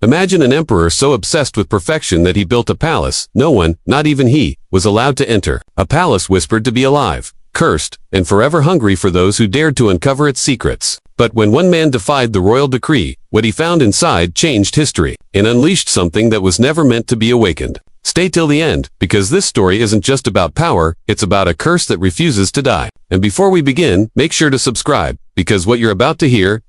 Imagine an emperor so obsessed with perfection that he built a palace no one, not even he, was allowed to enter. A palace whispered to be alive, cursed, and forever hungry for those who dared to uncover its secrets. But when one man defied the royal decree, what he found inside changed history and unleashed something that was never meant to be awakened. Stay till the end, because this story isn't just about power, it's about a curse that refuses to die. And before we begin, make sure to subscribe, because what you're about to hear,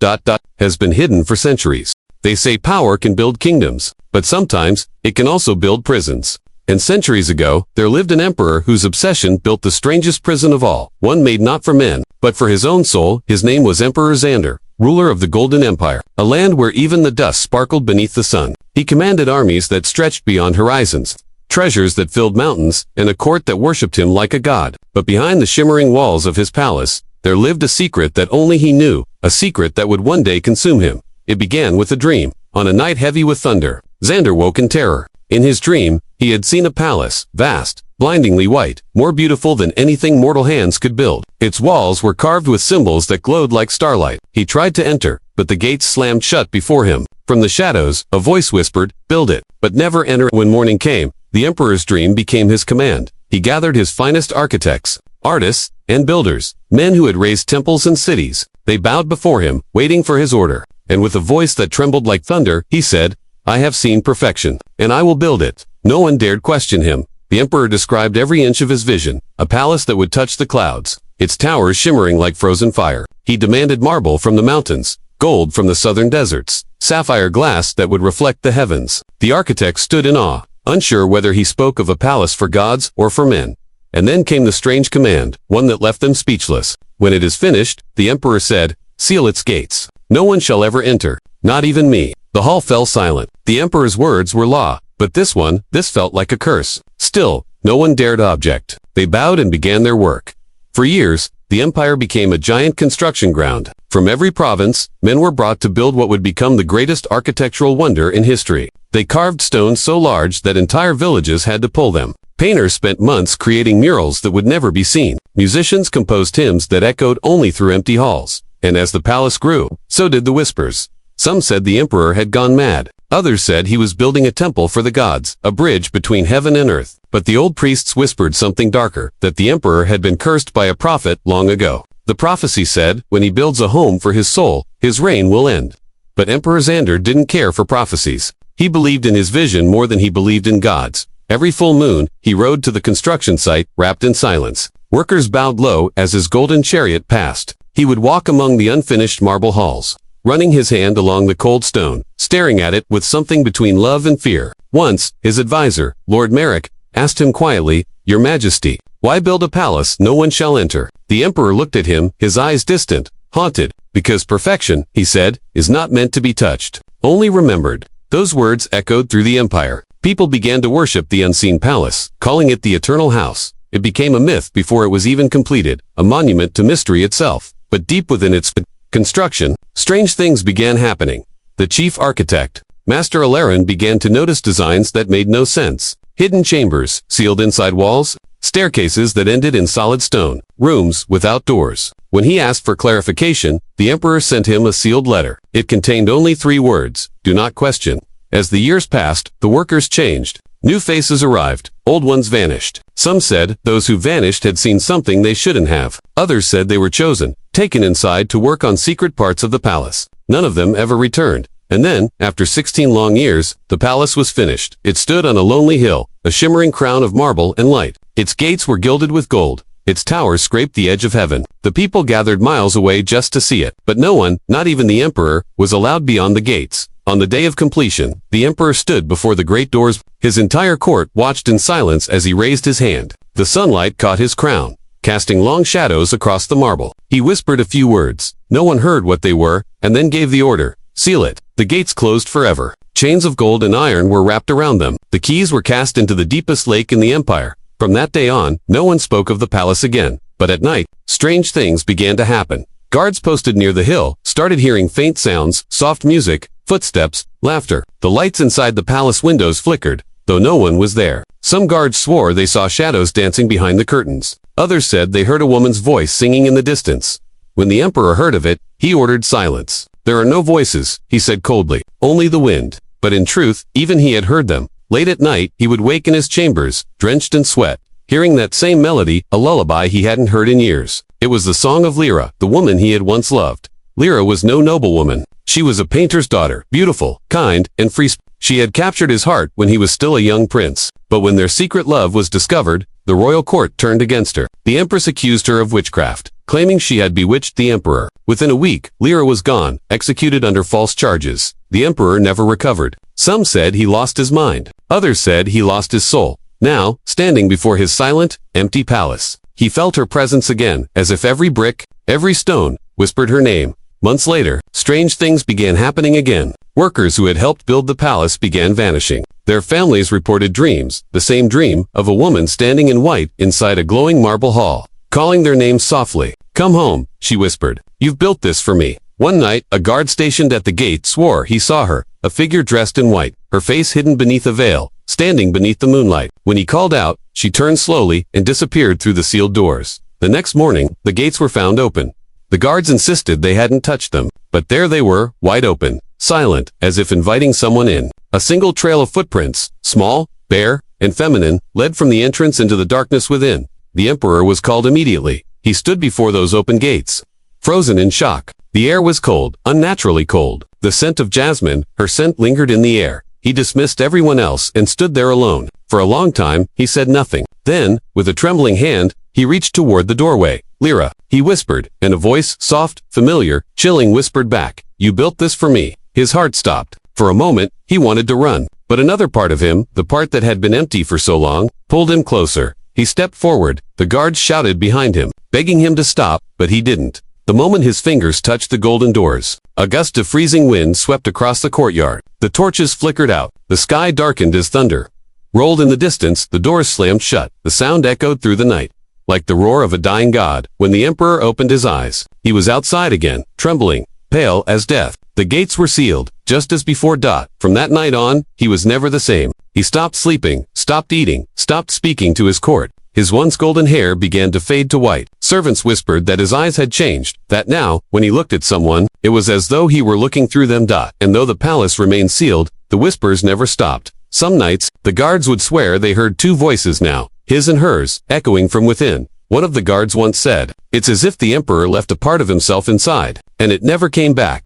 has been hidden for centuries. They say power can build kingdoms, but sometimes, it can also build prisons. And centuries ago, there lived an emperor whose obsession built the strangest prison of all, one made not for men, but for his own soul. His name was Emperor Xander, ruler of the Golden Empire, a land where even the dust sparkled beneath the sun. He commanded armies that stretched beyond horizons, treasures that filled mountains, and a court that worshipped him like a god. But behind the shimmering walls of his palace, there lived a secret that only he knew, a secret that would one day consume him. It began with a dream. On a night heavy with thunder, Xander woke in terror. In his dream, he had seen a palace, vast, blindingly white, more beautiful than anything mortal hands could build. Its walls were carved with symbols that glowed like starlight. He tried to enter, but the gates slammed shut before him. From the shadows, a voice whispered, "Build it, but never enter." When morning came, the emperor's dream became his command. He gathered his finest architects, artists, and builders, men who had raised temples and cities. They bowed before him, waiting for his order. And with a voice that trembled like thunder, he said, "I have seen perfection, and I will build it." No one dared question him. The emperor described every inch of his vision, a palace that would touch the clouds, its towers shimmering like frozen fire. He demanded marble from the mountains, gold from the southern deserts, sapphire glass that would reflect the heavens. The architect stood in awe, unsure whether he spoke of a palace for gods or for men. And then came the strange command, one that left them speechless. "When it is finished," the emperor said, "seal its gates. No one shall ever enter, not even me." The hall fell silent. The emperor's words were law, but this felt like a curse. Still, no one dared object. They bowed and began their work. For years, the empire became a giant construction ground. From every province, men were brought to build what would become the greatest architectural wonder in history. They carved stones so large that entire villages had to pull them. Painters spent months creating murals that would never be seen. Musicians composed hymns that echoed only through empty halls. And as the palace grew, so did the whispers. Some said the emperor had gone mad. Others said he was building a temple for the gods, a bridge between heaven and earth. But the old priests whispered something darker, that the emperor had been cursed by a prophet long ago. The prophecy said, when he builds a home for his soul, his reign will end. But Emperor Xander didn't care for prophecies. He believed in his vision more than he believed in God's. Every full moon, he rode to the construction site, wrapped in silence. Workers bowed low as his golden chariot passed. He would walk among the unfinished marble halls, running his hand along the cold stone, staring at it with something between love and fear. Once, his advisor, Lord Merrick, asked him quietly, "Your Majesty, why build a palace no one shall enter?" The emperor looked at him, his eyes distant, haunted. "Because perfection," he said, "is not meant to be touched, only remembered." Those words echoed through the empire. People began to worship the unseen palace, calling it the Eternal House. It became a myth before it was even completed, a monument to mystery itself. But deep within its construction, strange things began happening. The chief architect, Master Alarin, began to notice designs that made no sense. Hidden chambers, sealed inside walls, staircases that ended in solid stone, rooms without doors. When he asked for clarification, the emperor sent him a sealed letter. It contained only 3 words, "Do not question." As the years passed, the workers changed. New faces arrived, old ones vanished. Some said those who vanished had seen something they shouldn't have. Others said they were chosen, taken inside to work on secret parts of the palace. None of them ever returned. And then, after 16 long years, the palace was finished. It stood on a lonely hill, a shimmering crown of marble and light. Its gates were gilded with gold. Its towers scraped the edge of heaven. The people gathered miles away just to see it. But no one, not even the emperor, was allowed beyond the gates. On the day of completion, the emperor stood before the great doors. His entire court watched in silence as he raised his hand. The sunlight caught his crown, casting long shadows across the marble. He whispered a few words. No one heard what they were, and then gave the order, "Seal it." The gates closed forever. Chains of gold and iron were wrapped around them. The keys were cast into the deepest lake in the empire. From that day on, no one spoke of the palace again. But at night, strange things began to happen. Guards posted near the hill started hearing faint sounds, soft music, footsteps, laughter. The lights inside the palace windows flickered, though no one was there. Some guards swore they saw shadows dancing behind the curtains. Others said they heard a woman's voice singing in the distance. When the emperor heard of it, he ordered silence. "There are no voices," he said coldly. "Only the wind." but in truth, even he had heard them. Late at night, he would wake in his chambers, drenched in sweat, hearing that same melody, a lullaby he hadn't heard in years. It was the song of Lyra, the woman he had once loved. Lyra was no noblewoman. She was a painter's daughter, beautiful, kind, and free. She had captured his heart when he was still a young prince. But when their secret love was discovered, the royal court turned against her. The empress accused her of witchcraft, claiming she had bewitched the emperor. Within a week, Lyra was gone, executed under false charges. The emperor never recovered. Some said he lost his mind. Others said he lost his soul. Now, standing before his silent, empty palace, he felt her presence again, as if every brick, every stone, whispered her name. Months later, strange things began happening again. Workers who had helped build the palace began vanishing. Their families reported dreams, the same dream, of a woman standing in white inside a glowing marble hall, calling their names softly. "Come home," she whispered. "You've built this for me." One night, a guard stationed at the gate swore he saw her, a figure dressed in white, her face hidden beneath a veil, standing beneath the moonlight. When he called out, she turned slowly and disappeared through the sealed doors. The next morning, the gates were found open. The guards insisted they hadn't touched them, but there they were, wide open, silent, as if inviting someone in. A single trail of footprints, small, bare, and feminine, led from the entrance into the darkness within. The emperor was called immediately. He stood before those open gates, frozen in shock. The air was cold, unnaturally cold. The scent of jasmine, her scent lingered in the air. He dismissed everyone else and stood there alone. For a long time, he said nothing. Then, with a trembling hand, he reached toward the doorway. "Lyra," he whispered, and a voice, soft, familiar, chilling, whispered back, "You built this for me." His heart stopped. For a moment, he wanted to run. But another part of him, the part that had been empty for so long, pulled him closer. He stepped forward. The guards shouted behind him, begging him to stop, but he didn't. The moment his fingers touched the golden doors, a gust of freezing wind swept across the courtyard. The torches flickered out. The sky darkened as thunder rolled in the distance. The doors slammed shut. The sound echoed through the night, like the roar of a dying god. When the emperor opened his eyes, he was outside again, trembling, pale as death. The gates were sealed, just as before. From that night on, he was never the same. He stopped sleeping, stopped eating, stopped speaking to his court. His once golden hair began to fade to white. Servants whispered that his eyes had changed, that now, when he looked at someone, it was as though he were looking through them. And though the palace remained sealed, the whispers never stopped. Some nights, the guards would swear they heard two voices now, his and hers, echoing from within. One of the guards once said, "It's as if the emperor left a part of himself inside, and it never came back."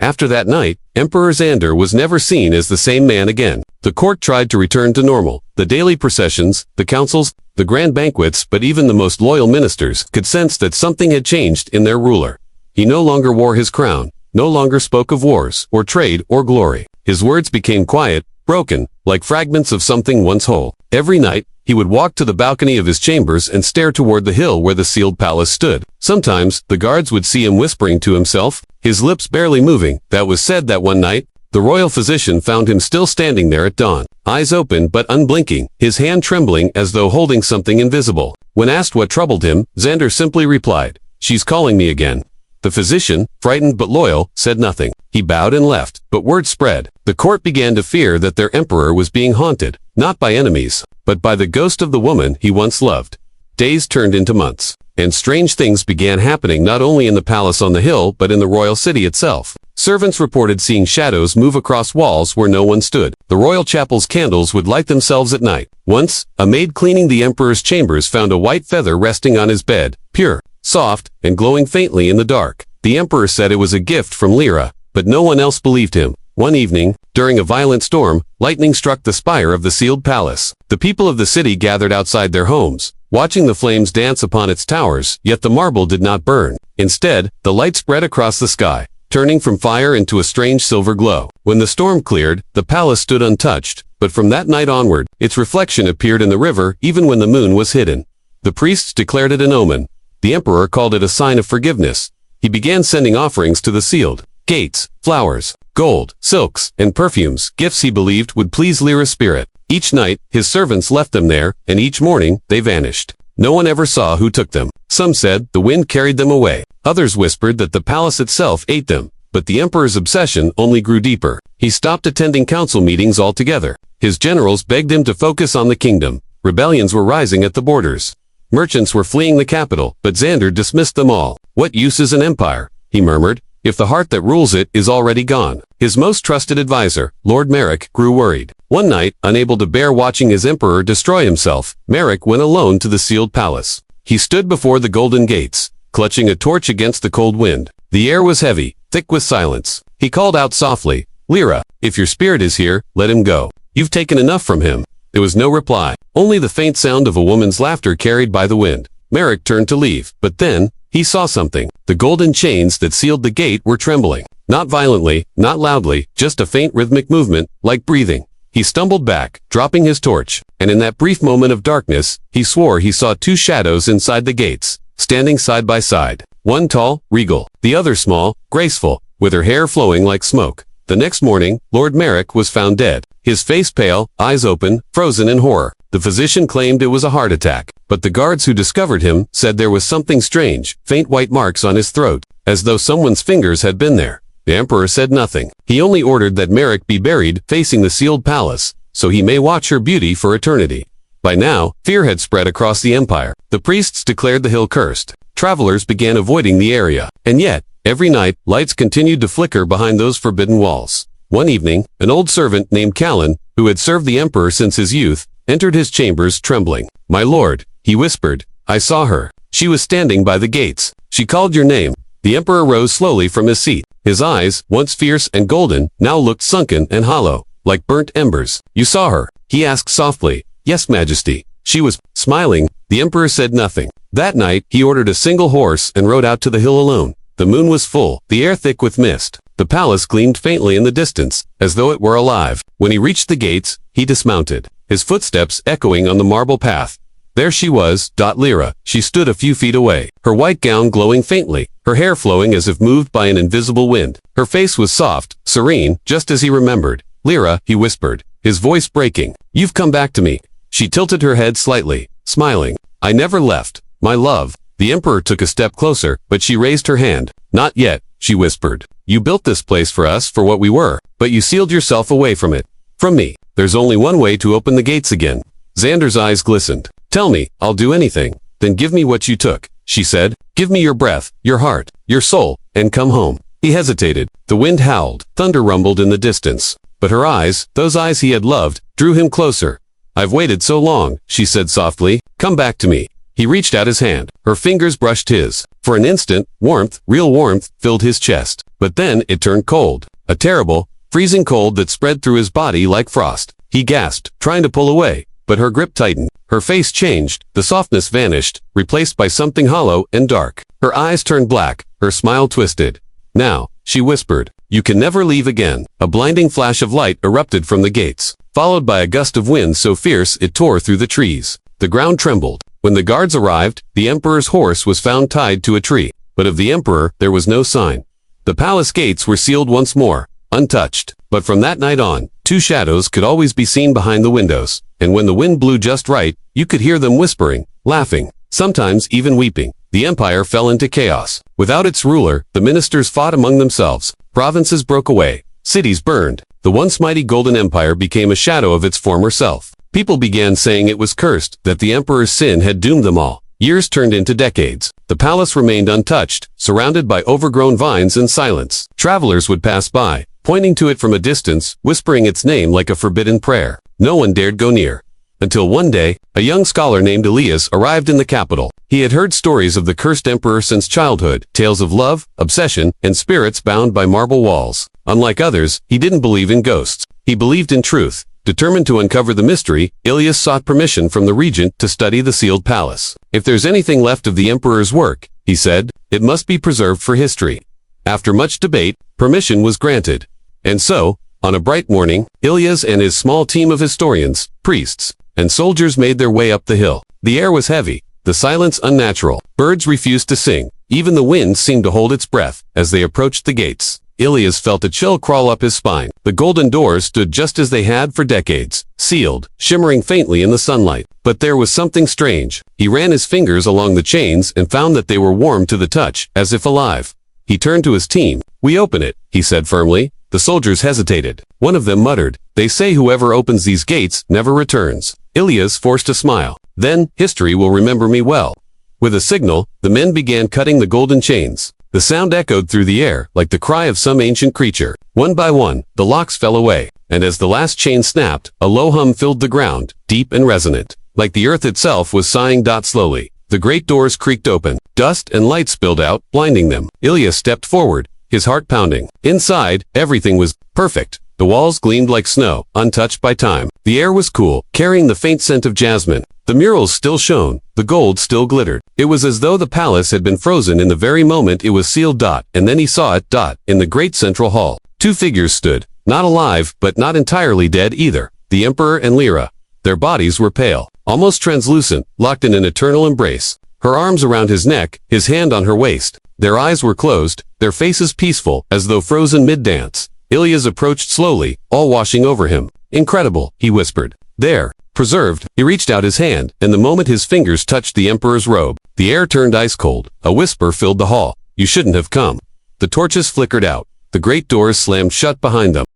After that night, Emperor Xander was never seen as the same man again. The court tried to return to normal. The daily processions, the councils, the grand banquets, but even the most loyal ministers could sense that something had changed in their ruler. He no longer wore his crown, no longer spoke of wars, or trade, or glory. His words became quiet, broken, like fragments of something once whole. Every night, he would walk to the balcony of his chambers and stare toward the hill where the sealed palace stood. Sometimes, the guards would see him whispering to himself, his lips barely moving. That was said that one night, the royal physician found him still standing there at dawn, eyes open but unblinking, his hand trembling as though holding something invisible. When asked what troubled him, Xander simply replied, "She's calling me again." The physician, frightened but loyal, said nothing. He bowed and left, but word spread. The court began to fear that their emperor was being haunted, not by enemies, but by the ghost of the woman he once loved. Days turned into months, and strange things began happening not only in the palace on the hill but in the royal city itself. Servants reported seeing shadows move across walls where no one stood. The royal chapel's candles would light themselves at night. Once, a maid cleaning the emperor's chambers found a white feather resting on his bed, pure, soft, and glowing faintly in the dark. The emperor said it was a gift from Lyra, but no one else believed him. One evening, during a violent storm, lightning struck the spire of the sealed palace. The people of the city gathered outside their homes, watching the flames dance upon its towers, yet the marble did not burn. Instead, the light spread across the sky, turning from fire into a strange silver glow. When the storm cleared, the palace stood untouched, but from that night onward, its reflection appeared in the river even when the moon was hidden. The priests declared it an omen. The emperor called it a sign of forgiveness. He began sending offerings to the sealed gates, flowers, gold, silks, and perfumes, gifts he believed would please Lyra's spirit. Each night, his servants left them there, and each morning, they vanished. No one ever saw who took them. Some said the wind carried them away. Others whispered that the palace itself ate them. But the emperor's obsession only grew deeper. He stopped attending council meetings altogether. His generals begged him to focus on the kingdom. Rebellions were rising at the borders. Merchants were fleeing the capital, but Xander dismissed them all. "What use is an empire?" he murmured. if the heart that rules it is already gone? His most trusted advisor, Lord Merrick, grew worried. One night, unable to bear watching his emperor destroy himself, Merrick went alone to the sealed palace. He stood before the golden gates, clutching a torch against the cold wind. The air was heavy, thick with silence. He called out softly, "Lyra, if your spirit is here, let him go. You've taken enough from him." There was no reply, only the faint sound of a woman's laughter carried by the wind. Merrick turned to leave, but then, he saw something. The golden chains that sealed the gate were trembling. Not violently, not loudly, just a faint rhythmic movement, like breathing. He stumbled back, dropping his torch, and in that brief moment of darkness, he swore he saw two shadows inside the gates, standing side by side. One tall, regal, the other small, graceful, with her hair flowing like smoke. The next morning, Lord Merrick was found dead. His face pale, eyes open, frozen in horror. The physician claimed it was a heart attack, but the guards who discovered him said there was something strange, faint white marks on his throat, as though someone's fingers had been there. The emperor said nothing. He only ordered that Merrick be buried facing the sealed palace, so he may watch her beauty for eternity. By now, fear had spread across the empire. The priests declared the hill cursed. Travelers began avoiding the area, and yet, every night, lights continued to flicker behind those forbidden walls. One evening, an old servant named Callan, who had served the emperor since his youth, entered his chambers trembling. "My lord," he whispered, "I saw her. She was standing by the gates. She called your name." The emperor rose slowly from his seat. His eyes, once fierce and golden, now looked sunken and hollow, like burnt embers. "You saw her?" he asked softly. "Yes, Majesty." She was smiling. The emperor said nothing. That night, he ordered a single horse and rode out to the hill alone. The moon was full, the air thick with mist. The palace gleamed faintly in the distance, as though it were alive. When he reached the gates, he dismounted, his footsteps echoing on the marble path. There she was, Lyra. She stood a few feet away, her white gown glowing faintly, her hair flowing as if moved by an invisible wind. Her face was soft, serene, just as he remembered. "Lyra," he whispered, his voice breaking. "You've come back to me." She tilted her head slightly, smiling. "I never left, my love." The emperor took a step closer, but she raised her hand. "Not yet," she whispered. "You built this place for us for what we were, but you sealed yourself away from it. From me. There's only one way to open the gates again." Xander's eyes glistened. "Tell me, I'll do anything." "Then give me what you took," she said. "Give me your breath, your heart, your soul, and come home." He hesitated. The wind howled, thunder rumbled in the distance. But her eyes, those eyes he had loved, drew him closer. "I've waited so long," she said softly. "Come back to me." He reached out his hand. Her fingers brushed his. For an instant, warmth, real warmth, filled his chest. But then it turned cold. A terrible, freezing cold that spread through his body like frost. He gasped, trying to pull away, but her grip tightened. Her face changed, the softness vanished, replaced by something hollow and dark. Her eyes turned black, her smile twisted. "Now," she whispered, "you can never leave again." A blinding flash of light erupted from the gates, followed by a gust of wind so fierce it tore through the trees. The ground trembled. When the guards arrived, the emperor's horse was found tied to a tree, but of the emperor there was no sign. The palace gates were sealed once more, untouched, but from that night on, two shadows could always be seen behind the windows, and when the wind blew just right, you could hear them whispering, laughing, sometimes even weeping. The empire fell into chaos. Without its ruler, the ministers fought among themselves, provinces broke away, cities burned. The once mighty golden empire became a shadow of its former self. People began saying it was cursed, that the emperor's sin had doomed them all. Years turned into decades. The palace remained untouched, surrounded by overgrown vines and silence. Travelers would pass by, pointing to it from a distance, whispering its name like a forbidden prayer. No one dared go near. Until one day, a young scholar named Elias arrived in the capital. He had heard stories of the cursed emperor since childhood, tales of love, obsession, and spirits bound by marble walls. Unlike others, he didn't believe in ghosts. He believed in truth. Determined to uncover the mystery, Elias sought permission from the regent to study the sealed palace. "If there's anything left of the emperor's work," he said, "it must be preserved for history." After much debate, permission was granted. And so, on a bright morning, Elias and his small team of historians, priests, and soldiers made their way up the hill. The air was heavy, the silence unnatural. Birds refused to sing. Even the wind seemed to hold its breath as they approached the gates. Elias felt a chill crawl up his spine. The golden doors stood just as they had for decades, sealed, shimmering faintly in the sunlight. But there was something strange. He ran his fingers along the chains and found that they were warm to the touch, as if alive. He turned to his team. "We open it," he said firmly. The soldiers hesitated. One of them muttered, "They say whoever opens these gates never returns." Elias forced a smile. "Then, history will remember me well." With a signal, the men began cutting the golden chains. The sound echoed through the air like the cry of some ancient creature. One by one, the locks fell away, and as the last chain snapped, a low hum filled the ground, deep and resonant, like the earth itself was sighing. Slowly, the great doors creaked open. Dust and light spilled out, blinding them. Ilya stepped forward, his heart pounding. Inside, everything was perfect. The walls gleamed like snow, untouched by time. The air was cool, carrying the faint scent of jasmine. The murals still shone, the gold still glittered. It was as though the palace had been frozen in the very moment it was sealed. And then he saw it. In the great central hall, two figures stood, not alive, but not entirely dead either. The emperor and Lyra. Their bodies were pale, almost translucent, locked in an eternal embrace. Her arms around his neck, his hand on her waist. Their eyes were closed, their faces peaceful, as though frozen mid-dance. Ilya's approached slowly, all washing over him. Incredible, he whispered. There, preserved. He reached out his hand, and the moment his fingers touched the emperor's robe, the air turned ice cold. A whisper filled the hall. You shouldn't have come. The torches flickered out. The great doors slammed shut behind them.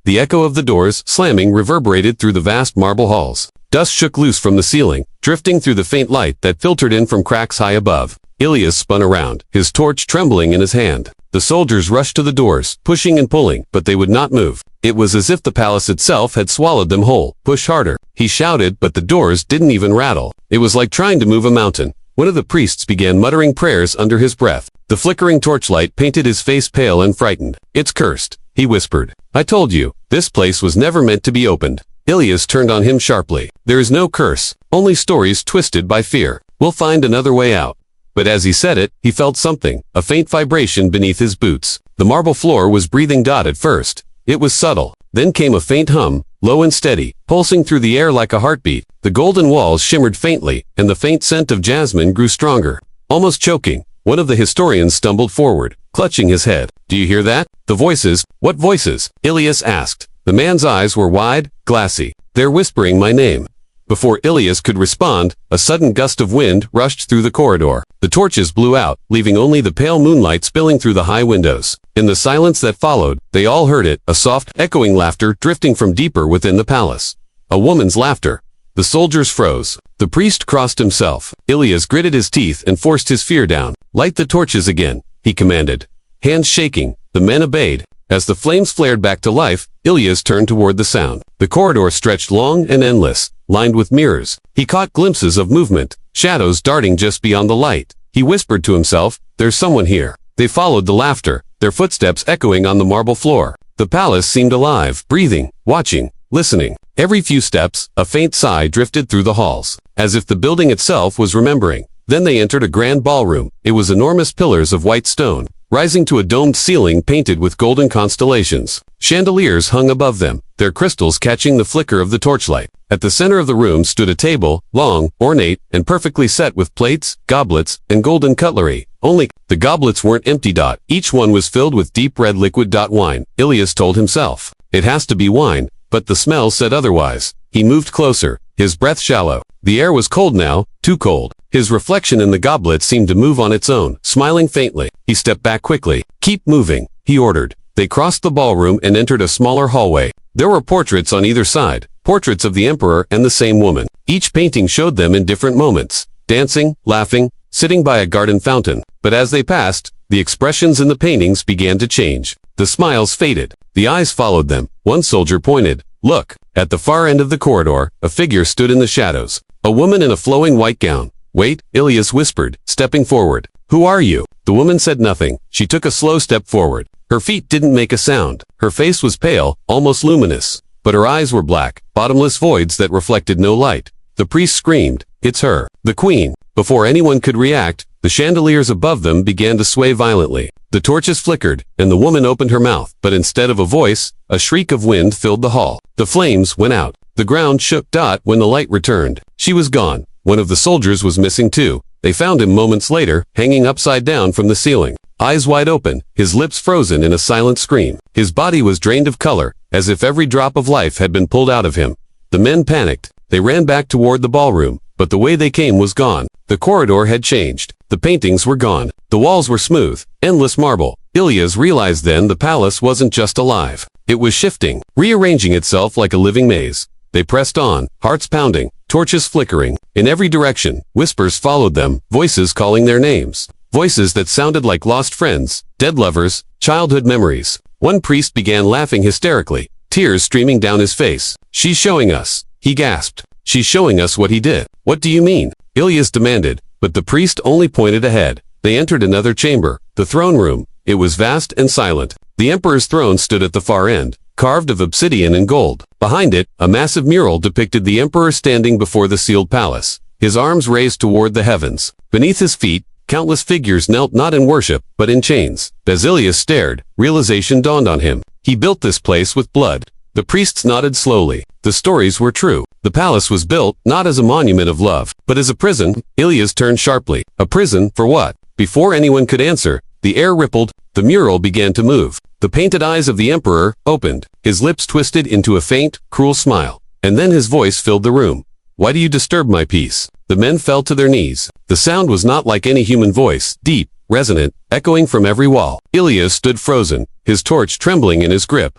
The echo of the doors, slamming, reverberated through the vast marble halls. Dust shook loose from the ceiling, drifting through the faint light that filtered in from cracks high above. Ilya spun around, his torch trembling in his hand. The soldiers rushed to the doors, pushing and pulling, but they would not move. It was as if the palace itself had swallowed them whole. Push harder. He shouted, but the doors didn't even rattle. It was like trying to move a mountain. One of the priests began muttering prayers under his breath. The flickering torchlight painted his face pale and frightened. It's cursed, he whispered. I told you, this place was never meant to be opened. Ilyas turned on him sharply. There is no curse, only stories twisted by fear. We'll find another way out. But as he said it, he felt something, a faint vibration beneath his boots. The marble floor was breathing. At first, it was subtle. Then came a faint hum, low and steady, pulsing through the air like a heartbeat. The golden walls shimmered faintly, and the faint scent of jasmine grew stronger. Almost choking, one of the historians stumbled forward, clutching his head. Do you hear that? The voices. What voices? Ilyas asked. The man's eyes were wide, glassy. They're whispering my name. Before Ilyas could respond, a sudden gust of wind rushed through the corridor. The torches blew out, leaving only the pale moonlight spilling through the high windows. In the silence that followed, they all heard it, a soft, echoing laughter drifting from deeper within the palace. A woman's laughter. The soldiers froze. The priest crossed himself. Ilyas gritted his teeth and forced his fear down. Light the torches again, he commanded. Hands shaking, the men obeyed. As the flames flared back to life, Ilyas turned toward the sound. The corridor stretched long and endless, lined with mirrors. He caught glimpses of movement, shadows darting just beyond the light. He whispered to himself, there's someone here. They followed the laughter, their footsteps echoing on the marble floor. The palace seemed alive, breathing, watching, listening. Every few steps, a faint sigh drifted through the halls, as if the building itself was remembering. Then they entered a grand ballroom. It was enormous pillars of white stone, rising to a domed ceiling painted with golden constellations. Chandeliers hung above them, their crystals catching the flicker of the torchlight. At the center of the room stood a table, long, ornate, and perfectly set with plates, goblets, and golden cutlery. Only, the goblets weren't empty. Each one was filled with deep red liquid. Wine, Ilyas told himself. It has to be wine, but the smell said otherwise. He moved closer, his breath shallow. The air was cold now, too cold. His reflection in the goblet seemed to move on its own, smiling faintly. He stepped back quickly. Keep moving, he ordered. They crossed the ballroom and entered a smaller hallway. There were portraits on either side, portraits of the emperor and the same woman. Each painting showed them in different moments, dancing, laughing, sitting by a garden fountain. But as they passed, the expressions in the paintings began to change. The smiles faded. The eyes followed them. One soldier pointed. Look. At the far end of the corridor, a figure stood in the shadows. A woman in a flowing white gown. Wait, Ilyas whispered, stepping forward. Who are you? The woman said nothing. She took a slow step forward. Her feet didn't make a sound. Her face was pale, almost luminous. But her eyes were black, bottomless voids that reflected no light. The priest screamed, it's her, the queen. Before anyone could react, the chandeliers above them began to sway violently. The torches flickered, and the woman opened her mouth, but instead of a voice, a shriek of wind filled the hall. The flames went out. The ground shook. When the light returned, she was gone. One of the soldiers was missing too. They found him moments later, hanging upside down from the ceiling. Eyes wide open, his lips frozen in a silent scream. His body was drained of color, as if every drop of life had been pulled out of him. The men panicked. They ran back toward the ballroom, but the way they came was gone. The corridor had changed. The paintings were gone. The walls were smooth, endless marble. Ilyas realized then the palace wasn't just alive. It was shifting, rearranging itself like a living maze. They pressed on, hearts pounding, torches flickering. In every direction, whispers followed them, voices calling their names. voices that sounded like lost friends, dead lovers, childhood memories. One priest began laughing hysterically, tears streaming down his face. "She's showing us," he gasped. "She's showing us what he did." "What do you mean?" Ilias demanded, but the priest only pointed ahead. They entered another chamber, the throne room. It was vast and silent. The emperor's throne stood at the far end, carved of obsidian and gold. Behind it, a massive mural depicted the emperor standing before the sealed palace, his arms raised toward the heavens. Beneath his feet, countless figures knelt not in worship, but in chains. As Ilias stared, realization dawned on him. He built this place with blood. The priests nodded slowly. The stories were true. The palace was built, not as a monument of love, but as a prison. Ilias turned sharply. A prison, for what? Before anyone could answer, the air rippled, the mural began to move. The painted eyes of the emperor opened. His lips twisted into a faint, cruel smile. And then his voice filled the room. "Why do you disturb my peace?" The men fell to their knees. The sound was not like any human voice, deep, resonant, echoing from every wall. Ilias stood frozen, his torch trembling in his grip.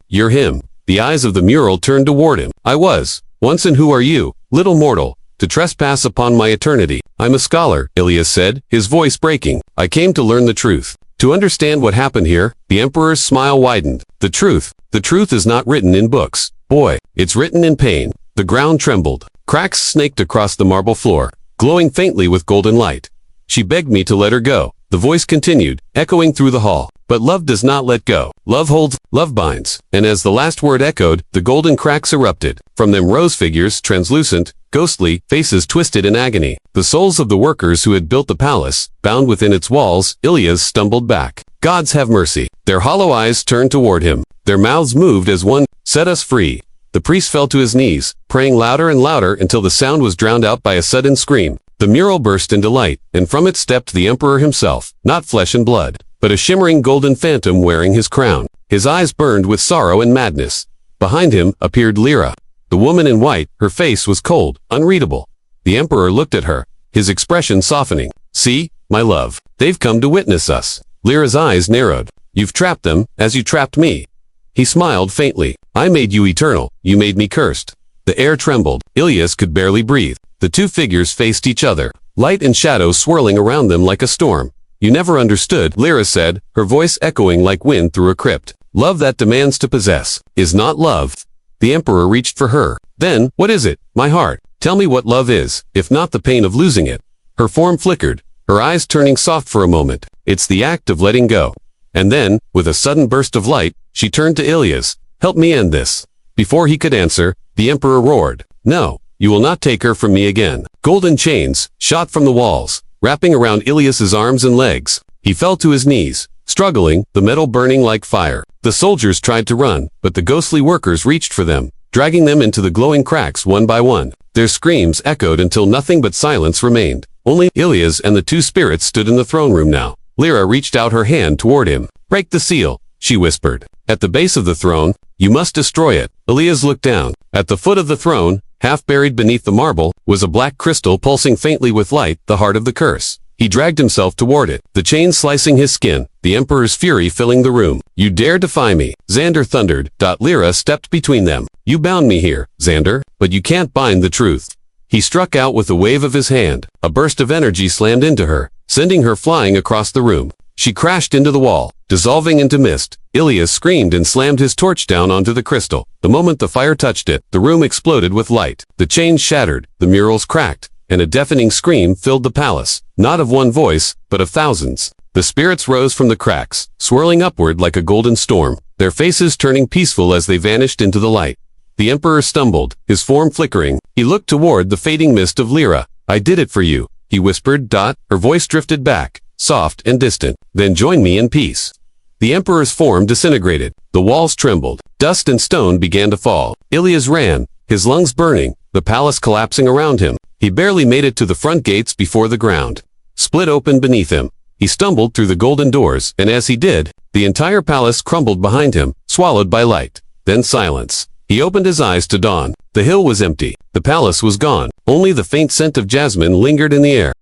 You're him." The eyes of the mural turned toward him. "I was. Once, and who are you, little mortal, to trespass upon my eternity?" "I'm a scholar," Ilias said, his voice breaking. "I came to learn the truth. To understand what happened here." The emperor's smile widened. The truth is not written in books. Boy, it's written in pain." The ground trembled. Cracks snaked across the marble floor, glowing faintly with golden light. "She begged me to let her go." The voice continued, echoing through the hall. "But love does not let go. Love holds, love binds." And as the last word echoed, the golden cracks erupted. From them rose figures, translucent, ghostly, faces twisted in agony. The souls of the workers who had built the palace, bound within its walls. Ilias stumbled back. "Gods have mercy." Their hollow eyes turned toward him. Their mouths moved as one, "Set us free." The priest fell to his knees, praying louder and louder until the sound was drowned out by a sudden scream. The mural burst into light, and from it stepped the emperor himself, not flesh and blood, but a shimmering golden phantom wearing his crown. His eyes burned with sorrow and madness. Behind him appeared Lyra, the woman in white. Her face was cold, unreadable. The emperor looked at her, his expression softening. "See, my love, they've come to witness us." Lyra's eyes narrowed. "You've trapped them, as you trapped me." He smiled faintly. "I made you eternal, you made me cursed." The air trembled. Ilias could barely breathe. The two figures faced each other, light and shadow swirling around them like a storm. "You never understood," Lyra said, her voice echoing like wind through a crypt. "Love that demands to possess is not love." The emperor reached for her. "Then, what is it, my heart? Tell me what love is, if not the pain of losing it." Her form flickered, her eyes turning soft for a moment. "It's the act of letting go." And then, with a sudden burst of light, she turned to Ilias. "Help me end this." Before he could answer, the emperor roared. "No, you will not take her from me again." Golden chains shot from the walls, wrapping around Ilias's arms and legs. He fell to his knees, struggling, the metal burning like fire. The soldiers tried to run, but the ghostly workers reached for them, dragging them into the glowing cracks one by one. Their screams echoed until nothing but silence remained. Only Ilias and the two spirits stood in the throne room now. Lyra reached out her hand toward him. "Break the seal," she whispered. "At the base of the throne, you must destroy it." Ilias looked down. At the foot of the throne, half buried beneath the marble, was a black crystal pulsing faintly with light, the heart of the curse. He dragged himself toward it, the chains slicing his skin, the emperor's fury filling the room. "You dare defy me," Xander thundered. Lyra stepped between them. "You bound me here, Xander, but you can't bind the truth." He struck out with a wave of his hand. A burst of energy slammed into her, sending her flying across the room. She crashed into the wall, dissolving into mist. Ilias screamed and slammed his torch down onto the crystal. The moment the fire touched it, the room exploded with light. The chains shattered, the murals cracked, and a deafening scream filled the palace, not of one voice, but of thousands. The spirits rose from the cracks, swirling upward like a golden storm, their faces turning peaceful as they vanished into the light. The emperor stumbled, his form flickering. He looked toward the fading mist of Lyra. "I did it for you," he whispered. Her voice drifted back, soft and distant. "Then join me in peace." The emperor's form disintegrated. The walls trembled. Dust and stone began to fall. Ilias ran, his lungs burning, the palace collapsing around him. He barely made it to the front gates before the ground split open beneath him. He stumbled through the golden doors, and as he did, the entire palace crumbled behind him, swallowed by light. Then silence. He opened his eyes to dawn. The hill was empty. The palace was gone. Only the faint scent of jasmine lingered in the air.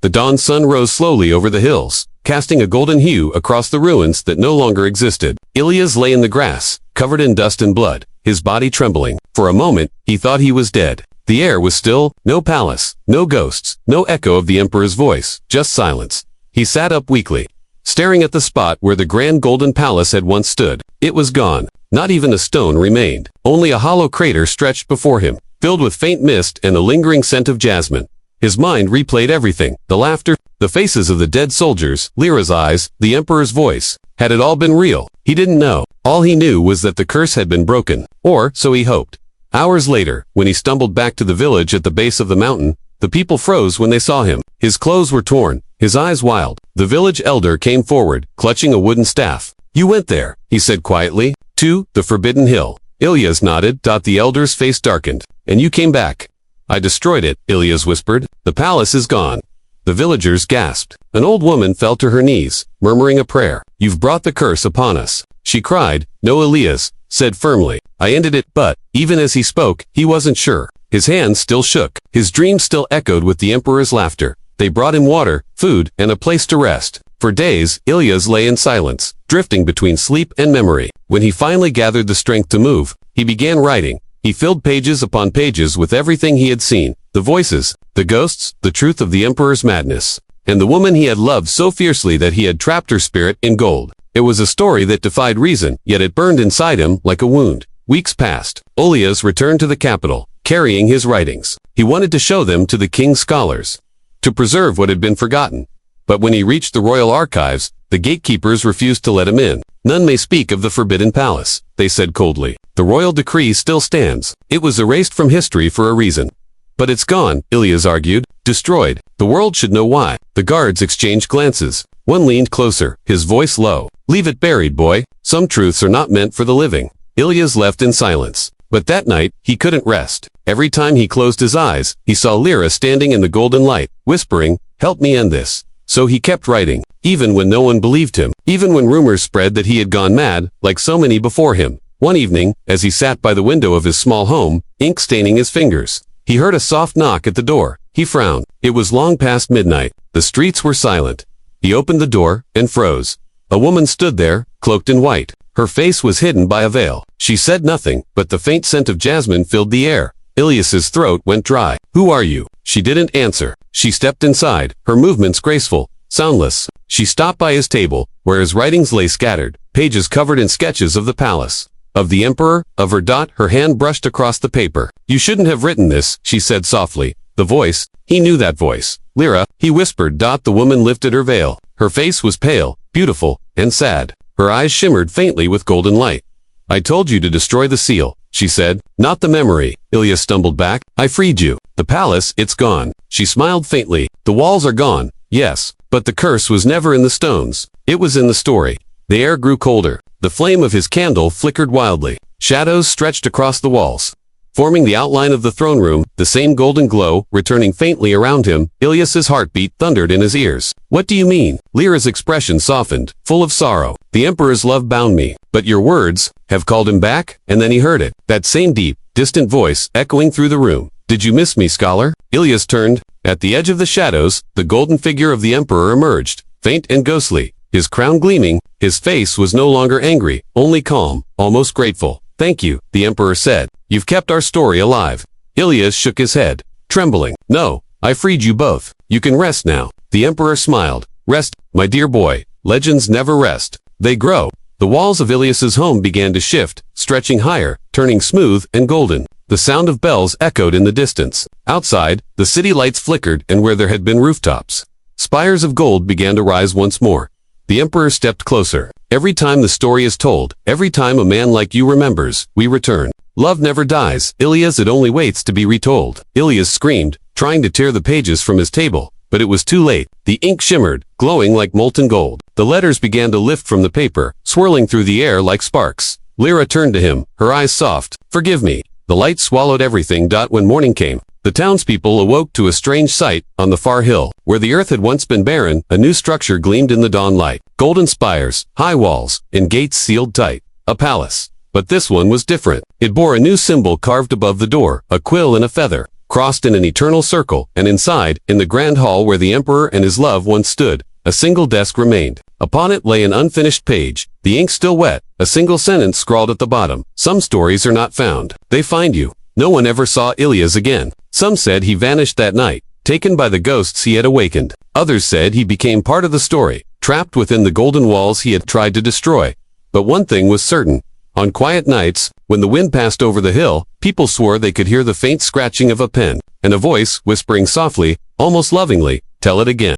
The dawn sun rose slowly over the hills, casting a golden hue across the ruins that no longer existed. Ilias lay in the grass, covered in dust and blood, his body trembling. For a moment, he thought he was dead. The air was still, no palace, no ghosts, no echo of the emperor's voice, just silence. He sat up weakly, staring at the spot where the grand golden palace had once stood. It was gone. Not even a stone remained. Only a hollow crater stretched before him, filled with faint mist and the lingering scent of jasmine. His mind replayed everything, the laughter, the faces of the dead soldiers, Lyra's eyes, the emperor's voice. Had it all been real? He didn't know. All he knew was that the curse had been broken. Or, so he hoped. Hours later, when he stumbled back to the village at the base of the mountain, the people froze when they saw him. His clothes were torn, his eyes wild. The village elder came forward, clutching a wooden staff. "You went there," he said quietly. "To the Forbidden Hill." Ilyas nodded. The elder's face darkened. "And you came back." "I destroyed it," Ilyas whispered. "The palace is gone." The villagers gasped. An old woman fell to her knees, murmuring a prayer. "You've brought the curse upon us," she cried. "No," Ilyas said firmly. "I ended it." But, even as he spoke, he wasn't sure. His hands still shook. His dreams still echoed with the emperor's laughter. They brought him water, food, and a place to rest. For days, Ilyas lay in silence, drifting between sleep and memory. When he finally gathered the strength to move, he began writing. He filled pages upon pages with everything he had seen, the voices, the ghosts, the truth of the emperor's madness, and the woman he had loved so fiercely that he had trapped her spirit in gold. It was a story that defied reason, yet it burned inside him like a wound. Weeks passed. Ilyas returned to the capital, carrying his writings. He wanted to show them to the king's scholars, to preserve what had been forgotten. But when he reached the royal archives, the gatekeepers refused to let him in. "None may speak of the Forbidden Palace," they said coldly. "The royal decree still stands. It was erased from history for a reason." "But it's gone," Ilyas argued. "Destroyed. The world should know why." The guards exchanged glances. One leaned closer, his voice low. "Leave it buried, boy. Some truths are not meant for the living." Ilyas left in silence. But that night, he couldn't rest. Every time he closed his eyes, he saw Lyra standing in the golden light, whispering, "Help me end this." So he kept writing, even when no one believed him, even when rumors spread that he had gone mad, like so many before him. One evening, as he sat by the window of his small home, ink staining his fingers, he heard a soft knock at the door. He frowned. It was long past midnight. The streets were silent. He opened the door, and froze. A woman stood there, cloaked in white. Her face was hidden by a veil. She said nothing, but the faint scent of jasmine filled the air. Ilyas's throat went dry. "Who are you?" She didn't answer. She stepped inside, her movements graceful, soundless. She stopped by his table, where his writings lay scattered, pages covered in sketches of the palace, of the emperor, of her. Her hand brushed across the paper. "You shouldn't have written this," she said softly. The voice, he knew that voice. "Lyra," he whispered. The woman lifted her veil. Her face was pale, beautiful, and sad. Her eyes shimmered faintly with golden light. "I told you to destroy the seal," she said. "Not the memory." Ilyas stumbled back. "I freed you. The palace, it's gone." She smiled faintly. "The walls are gone, yes, but the curse was never in the stones. It was in the story." The air grew colder. The flame of his candle flickered wildly. Shadows stretched across the walls, forming the outline of the throne room, the same golden glow, returning faintly around him. Ilyas's heartbeat thundered in his ears. "What do you mean?" Lyra's expression softened, full of sorrow. "The emperor's love bound me, but your words have called him back." And then he heard it, that same deep, distant voice, echoing through the room. "Did you miss me, scholar?" Ilyas turned. At the edge of the shadows, the golden figure of the emperor emerged, faint and ghostly, his crown gleaming. His face was no longer angry, only calm, almost grateful. "Thank you," the emperor said. "You've kept our story alive." Ilyas shook his head, trembling. "No, I freed you both. You can rest now." The emperor smiled. "Rest, my dear boy. Legends never rest. They grow." The walls of Ilyas's home began to shift, stretching higher, turning smooth and golden. The sound of bells echoed in the distance. Outside, the city lights flickered, and where there had been rooftops, spires of gold began to rise once more. The emperor stepped closer. "Every time the story is told, every time a man like you remembers, we return. Love never dies, Ilyas, it only waits to be retold." Ilyas screamed, trying to tear the pages from his table, but it was too late. The ink shimmered, glowing like molten gold. The letters began to lift from the paper, swirling through the air like sparks. Lyra turned to him, her eyes soft. "Forgive me." The light swallowed everything. When morning came, the townspeople awoke to a strange sight. On the far hill, where the earth had once been barren, a new structure gleamed in the dawn light. Golden spires, high walls, and gates sealed tight. A palace. But this one was different. It bore a new symbol carved above the door, a quill and a feather, crossed in an eternal circle, and inside, in the grand hall where the emperor and his love once stood, a single desk remained. Upon it lay an unfinished page, the ink still wet, a single sentence scrawled at the bottom. "Some stories are not found. They find you." No one ever saw Ilias again. Some said he vanished that night, taken by the ghosts he had awakened. Others said he became part of the story, trapped within the golden walls he had tried to destroy. But one thing was certain. On quiet nights, when the wind passed over the hill, people swore they could hear the faint scratching of a pen, and a voice whispering softly, almost lovingly, "Tell it again."